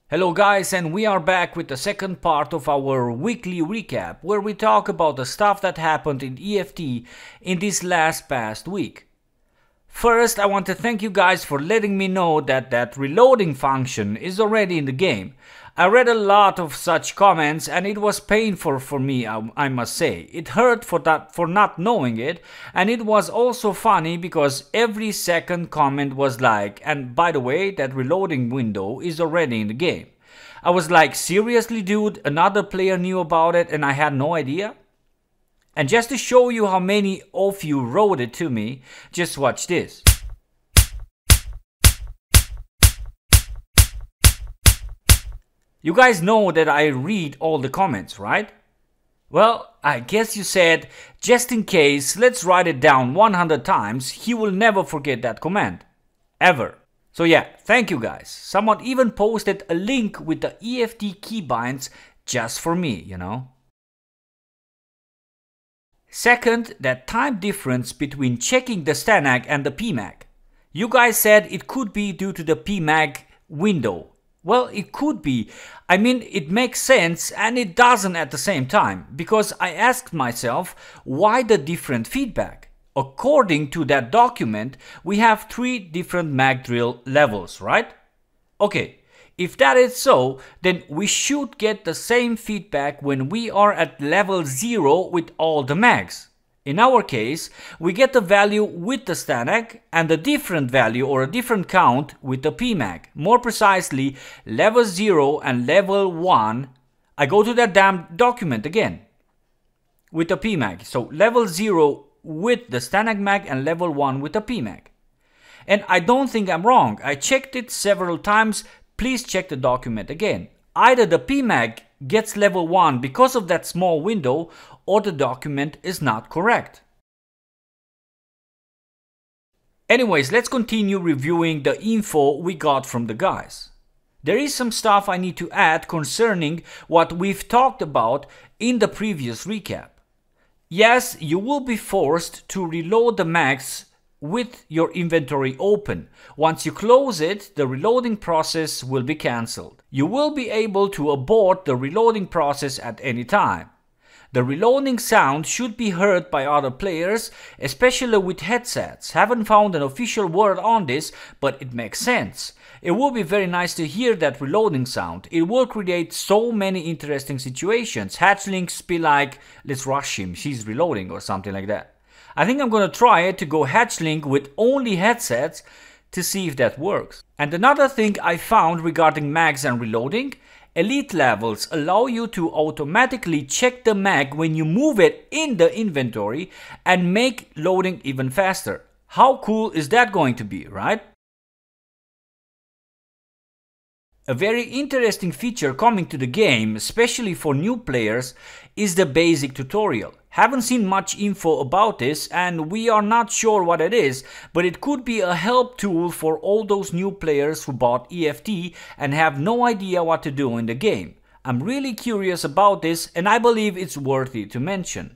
Hello guys, and we are back with the second part of our weekly recap where we talk about the stuff that happened in EFT in this past week. First, I want to thank you guys for letting me know that reloading function is already in the game. I read a lot of such comments and it was painful for me, I must say. It hurt for not knowing it, and it was also funny because every second comment was like, and by the way, that reloading window is already in the game. I was like, seriously dude, another player knew about it and I had no idea? And just to show you how many of you wrote it to me, just watch this. You guys know that I read all the comments, right? Well, I guess you said, just in case, let's write it down 100 times, he will never forget that comment. Ever. So yeah, thank you guys. Someone even posted a link with the EFT keybinds just for me, you know. Second, that time difference between checking the STANAG and the PMAG. You guys said it could be due to the PMAG window. Well, it could be. I mean, it makes sense and it doesn't at the same time, because I asked myself, why the different feedback? According to that document, we have 3 different mag drill levels, right? Okay, if that is so, then we should get the same feedback when we are at level 0 with all the mags. In our case, we get the value with the STANAG and the different value or a different count with the PMAG. More precisely, level 0 and level 1. I go to that damn document again with the PMAG. So level 0 with the STANAG mag and level 1 with the PMAG. And I don't think I'm wrong. I checked it several times. Please check the document again. Either the PMAG gets level 1 because of that small window, or the document is not correct. Anyways, let's continue reviewing the info we got from the guys. There is some stuff I need to add concerning what we've talked about in the previous recap. Yes, you will be forced to reload the mags with your inventory open. Once you close it, the reloading process will be cancelled. You will be able to abort the reloading process at any time. The reloading sound should be heard by other players, especially with headsets. Haven't found an official word on this, but it makes sense. It will be very nice to hear that reloading sound. It will create so many interesting situations. Hatchlings be like, let's rush him, she's reloading or something like that. I think I'm gonna try it to go hatchling with only headsets to see if that works. And another thing I found regarding mags and reloading, elite levels allow you to automatically check the mag when you move it in the inventory and make loading even faster. How cool is that going to be, right? A very interesting feature coming to the game, especially for new players, is the basic tutorial. Haven't seen much info about this and we are not sure what it is, but it could be a help tool for all those new players who bought EFT and have no idea what to do in the game. I'm really curious about this and I believe it's worthy to mention.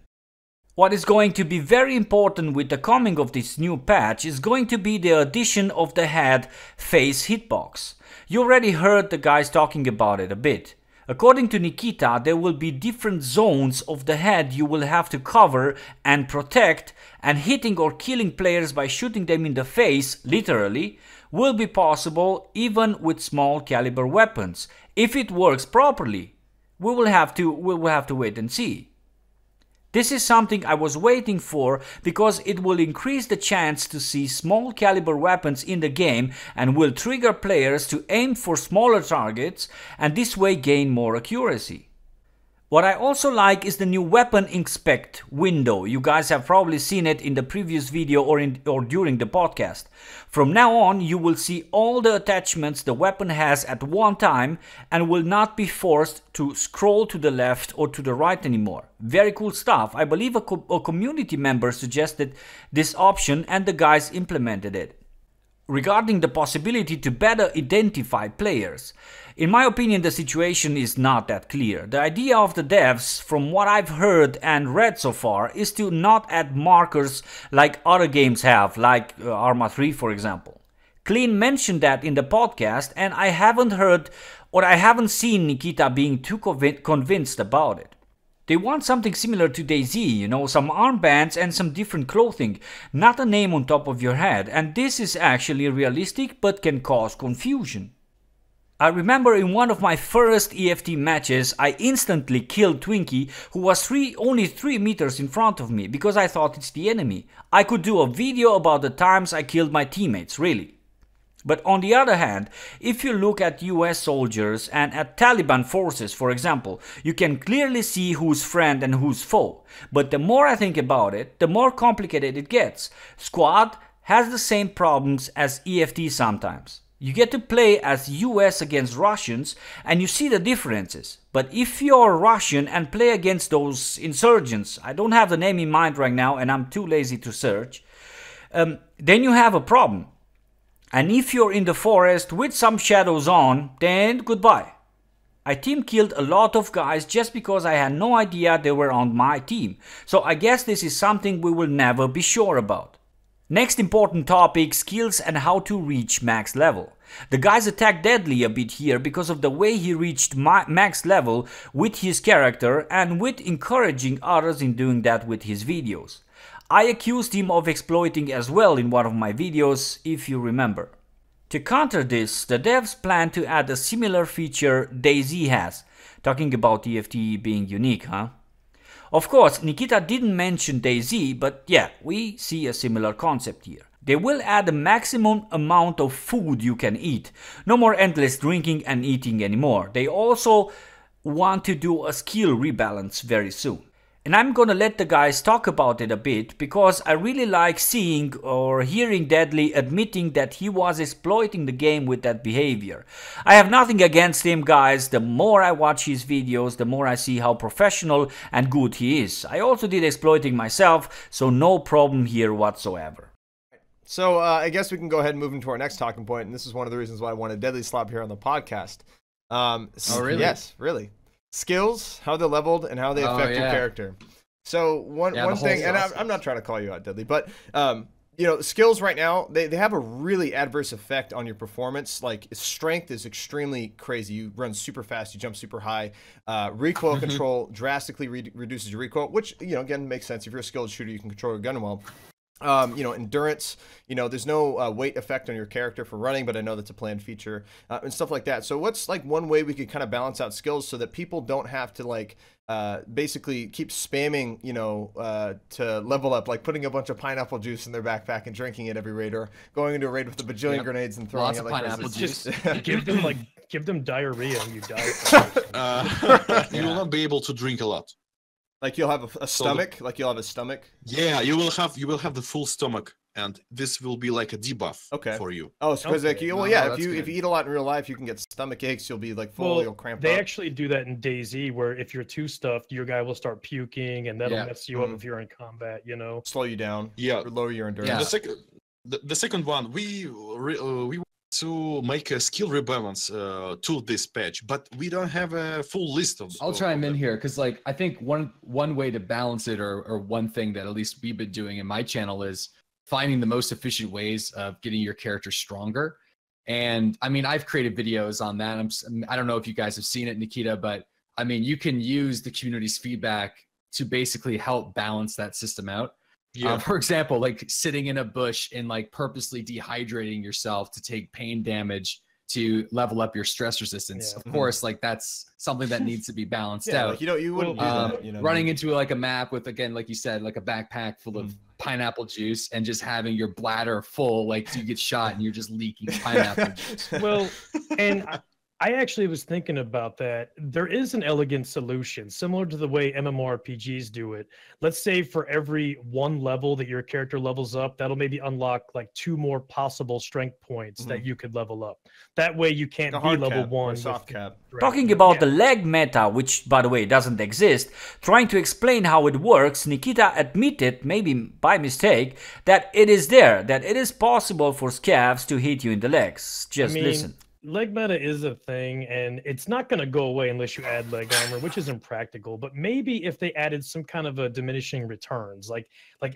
What is going to be very important with the coming of this new patch is going to be the addition of the head face hitbox. You already heard the guys talking about it a bit. According to Nikita, there will be different zones of the head you will have to cover and protect, and hitting or killing players by shooting them in the face, literally, will be possible even with small caliber weapons. If it works properly, we will have to wait and see. This is something I was waiting for because it will increase the chance to see small caliber weapons in the game and will trigger players to aim for smaller targets and this way gain more accuracy. What I also like is the new weapon inspect window. You guys have probably seen it in the previous video or during the podcast. From now on, you will see all the attachments the weapon has at one time and will not be forced to scroll to the left or to the right anymore. Very cool stuff. I believe a community member suggested this option and the guys implemented it. Regarding the possibility to better identify players, in my opinion the situation is not that clear. The idea of the devs, from what I've heard and read so far, is to not add markers like other games have, like Arma 3 for example. Clean mentioned that in the podcast and I haven't heard Or I haven't seen Nikita being too convinced about it. They want something similar to DayZ, you know, some armbands and some different clothing, not a name on top of your head, and this is actually realistic but can cause confusion. I remember in one of my first EFT matches, I instantly killed Twinkie, who was only 3 meters in front of me, because I thought it's the enemy. I could do a video about the times I killed my teammates, really. But on the other hand, if you look at US soldiers and at Taliban forces, for example, you can clearly see who's friend and who's foe. But the more I think about it, the more complicated it gets. Squad has the same problems as EFT sometimes. You get to play as US against Russians and you see the differences. But if you're Russian and play against those insurgents, I don't have the name in mind right now and I'm too lazy to search, then you have a problem. And if you're in the forest with some shadows on, then goodbye. I team killed a lot of guys just because I had no idea they were on my team. So I guess this is something we will never be sure about. Next important topic, skills and how to reach max level. The guys attack Deadly a bit here because of the way he reached max level with his character and with encouraging others in doing that with his videos. I accused him of exploiting as well in one of my videos, if you remember. To counter this, the devs plan to add a similar feature DayZ has. Talking about EFT being unique, huh? Of course, Nikita didn't mention DayZ, but yeah, we see a similar concept here. They will add a maximum amount of food you can eat. No more endless drinking and eating anymore. They also want to do a skill rebalance very soon. And I'm gonna let the guys talk about it a bit because I really like seeing or hearing Deadly admitting that he was exploiting the game with that behavior. I have nothing against him, guys. The more I watch his videos, the more I see how professional and good he is. I also did exploiting myself, so no problem here whatsoever. So I guess we can go ahead and move into our next talking point, and this is one of the reasons why I wanted Deadly Slop here on the podcast. Oh, really? Yes, really. Skills, how they're leveled, and how they affect your character. So one thing, and I'm not trying to call you out, Deadly, but you know, skills right now, they have a really adverse effect on your performance. Like strength is extremely crazy. You run super fast, you jump super high. Recoil control drastically reduces your recoil, which, you know, again makes sense. If you're a skilled shooter, you can control your gun well. You know, endurance, you know, there's no weight effect on your character for running, but I know that's a planned feature and stuff like that. So what's like one way we could kind of balance out skills so that people don't have to like basically keep spamming, you know, to level up, like putting a bunch of pineapple juice in their backpack and drinking it every raid, or going into a raid with a bajillion grenades and throwing it like pineapple juice. Just give them diarrhea and you die. You will not be able to drink a lot. Like you'll have a stomach, like you'll have a stomach. Yeah, you will have the full stomach, and this will be like a debuff for you. Oh, so because like well, yeah, if you eat a lot in real life, you can get stomach aches. You'll be like full, you'll cramp up. They actually do that in DayZ, where if you're too stuffed, your guy will start puking, and that'll mess you up if you're in combat. You know, slow you down. Yeah, lower your endurance. Yeah. The second one, we want to make a skill rebalance to this patch, but we don't have a full list of. I'll chime in here because, like, I think one way to balance it, or one thing that at least we've been doing in my channel, is finding the most efficient ways of getting your character stronger. And I mean, I've created videos on that. I don't know if you guys have seen it, Nikita, but I mean, you can use the community's feedback to basically help balance that system out. Yeah. For example, like sitting in a bush and like purposely dehydrating yourself to take pain damage to level up your stress resistance. Of course, like that's something that needs to be balanced out. Like, you wouldn't do that. You know, running into like a map with, again, like you said, like a backpack full of pineapple juice and just having your bladder full, like you get shot and you're just leaking pineapple juice. Well, and I actually was thinking about that. There is an elegant solution, similar to the way MMORPGs do it. Let's say for every one level that your character levels up, that'll maybe unlock like 2 more possible strength points that you could level up. That way you can't be level 1. Soft cap. Talking about the leg meta, which by the way doesn't exist, trying to explain how it works, Nikita admitted, maybe by mistake, that it is there, that it is possible for scavs to hit you in the legs. Just listen. leg meta is a thing, and it's not going to go away unless you add leg armor, which is impractical. But maybe if they added some kind of a diminishing returns, like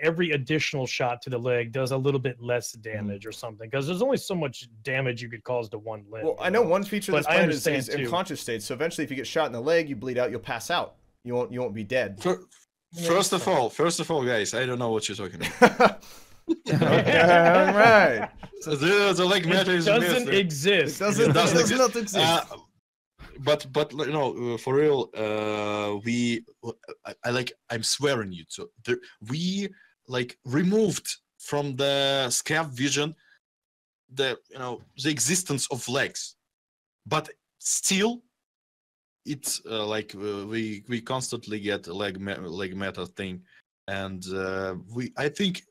every additional shot to the leg does a little bit less damage or something, because there's only so much damage you could cause to one limb. Well, I know one feature of this plan is unconscious state. So eventually, if you get shot in the leg, you bleed out, you'll pass out. You won't be dead. First of all, guys, I don't know what you're talking about. Okay, all right. So the leg meta is doesn't exist. It does not exist. But you know, for real, I'm swearing you to. We like removed from the scav vision the existence of legs, but still, it's we constantly get a leg meta thing, and I think.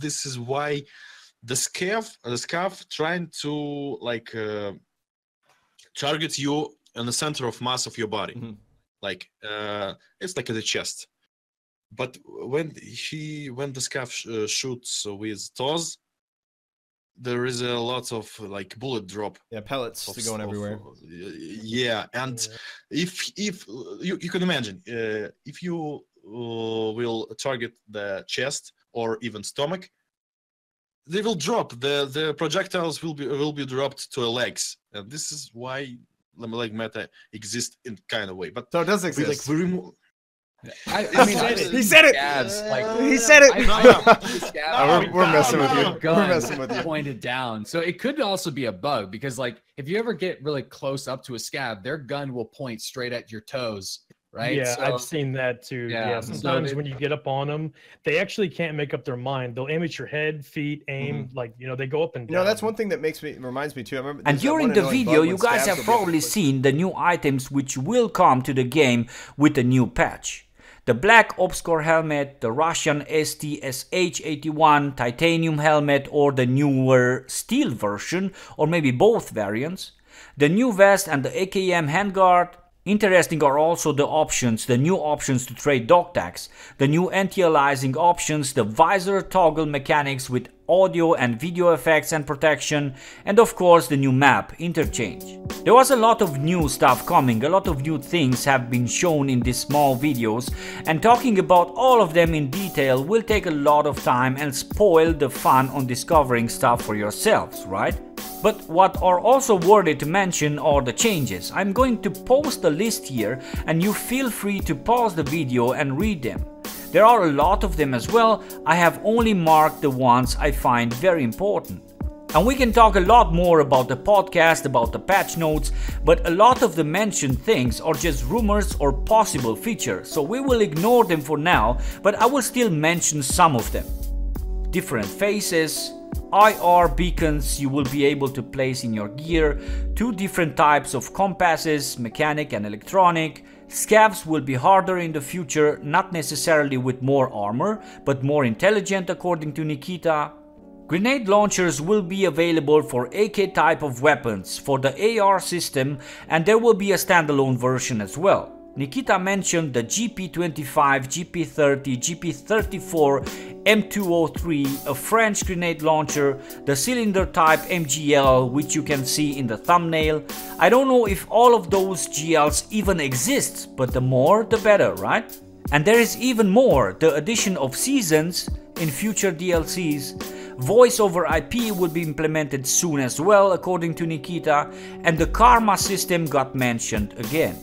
This is why the scav trying to target you in the center of mass of your body, it's like at the chest. But when the scav shoots with TOS, there is a lot of bullet drop. Yeah, pellets going everywhere. Yeah, and if you can imagine, if you will target the chest or even stomach, they will drop. The projectiles will be dropped to the legs, and this is why the leg meta exists in kind of way. But so it does exist. We remove. He said it. He said it. We're messing with you. We're messing with you. Pointed down, so it could also be a bug because, if you ever get really close up to a scav, their gun will point straight at your toes. Right? Yeah, I've seen that too. Yeah, sometimes when you get up on them, they actually can't make up their mind. They'll aim at your head, feet, aim, they go up and down. That's one thing that reminds me too. I remember. And during the video, you guys have probably seen the new items which will come to the game with the new patch. The black Obscure helmet, the Russian STSH-81 titanium helmet, or the newer steel version, or maybe both variants. The new vest and the AKM handguard. Interesting are also the new options to trade dog tags, the new anti-aliasing options, the visor toggle mechanics with audio and video effects and protection, and of course the new map interchange. There was a lot of new stuff coming, a lot of new things have been shown in these small videos, and talking about all of them in detail will take a lot of time and spoil the fun on discovering stuff for yourselves, right? But what are also worthy to mention are the changes. I'm going to post a list here and you feel free to pause the video and read them. There are a lot of them as well. I have only marked the ones I find very important. And we can talk a lot more about the podcast, about the patch notes, but a lot of the mentioned things are just rumors or possible features, so we will ignore them for now, but I will still mention some of them. Different faces, IR beacons you will be able to place in your gear, 2 different types of compasses, mechanic and electronic. Scavs will be harder in the future, not necessarily with more armor, but more intelligent according to Nikita. Grenade launchers will be available for AK type of weapons for the AR system, and there will be a standalone version as well. Nikita mentioned the GP25, GP30, GP34, M203, a French grenade launcher, the cylinder type MGL, which you can see in the thumbnail. I don't know if all of those GLs even exist, but the more the better, right? And there is even more, the addition of seasons in future DLCs. Voice over IP will be implemented soon as well, according to Nikita, and the karma system got mentioned again.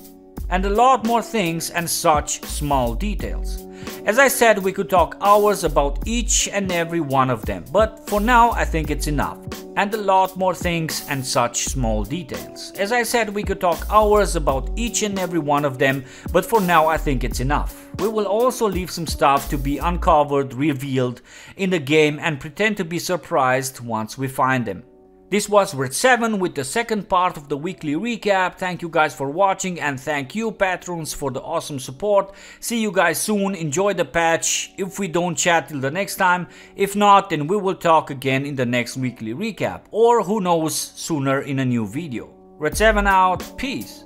And a lot more things and such small details. As I said, we could talk hours about each and every one of them, but for now I think it's enough. And a lot more things and such small details. As I said, we could talk hours about each and every one of them, but for now I think it's enough. We will also leave some stuff to be uncovered, revealed in the game, and pretend to be surprised once we find them. This was Redseven with the second part of the weekly recap. Thank you guys for watching, and thank you patrons for the awesome support. See you guys soon, enjoy the patch, if we don't chat till the next time. If not, then we will talk again in the next weekly recap, or who knows, sooner in a new video. Redseven out, peace.